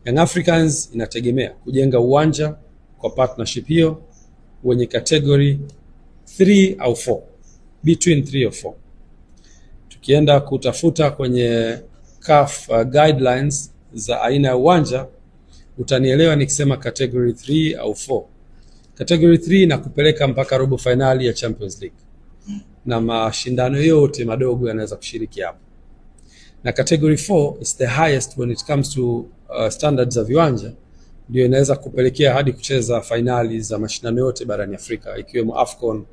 Young Africans inategemea kujenga uwanja kwa partnership hiyo wenye category 3 au 4, between 3 or 4. Tukienda kutafuta kwenye CAF guidelines za aina ya uwanja, utanielewa nikisema category 3 au 4. Category 3 na kupeleka mpaka robo finali ya Champions League, na mashindano yote madogo yanaweza kushiriki hapo. Na category 4 is the highest when it comes to standards za viwanja, ndio inaweza kupelekea hadi kucheza finali za mashindano yote barani Afrika, ikiwemo AFCON,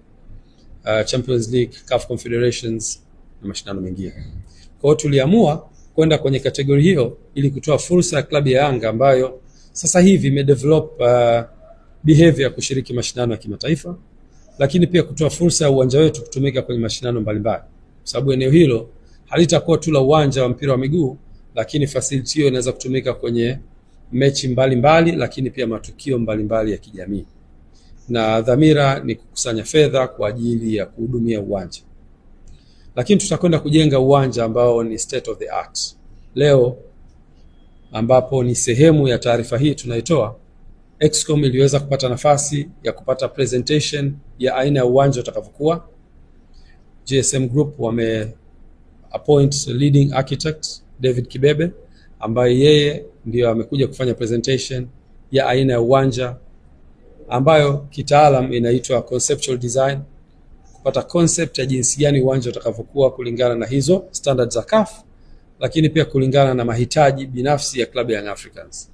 Champions League, CAF Confederations na mashindano mengine. Kwa hiyo tuliamua kwenda kwenye kategori hiyo ili kutoa fursa ya klabu ya Yanga ambayo sasa hivi imedevelop behavior kushiriki mashindano ya kimataifa, lakini pia kutoa fursa ya uwanja wetu kutumika kwenye mashindano mbalimbali. Kwa sababu eneo hilo halitakuwa tu la uwanja wa mpira wa miguu, lakini facility hiyo inaweza kutumika kwenye mechi mbalimbali, lakini pia matukio mbalimbali ya kijamii. Na dhamira ni kukusanya fedha kwa ajili ya kuhudumia uwanja. Lakini tutakwenda kujenga uwanja ambao ni state of the art. Leo ambapo ni sehemu ya taarifa hii tunaitoa, Excom iliweza kupata nafasi ya kupata presentation ya aina ya uwanja utakavyokuwa. GSM Group wame appoint leading architect David Kibebe, ambaye yeye ndio amekuja kufanya presentation ya aina ya uwanja ambayo kitaalam inaitwa conceptual design, kupata concept ya jinsi gani uwanja utakavyokuwa kulingana na hizo standards za CAF, lakini pia kulingana na mahitaji binafsi ya klabu ya Young Africans.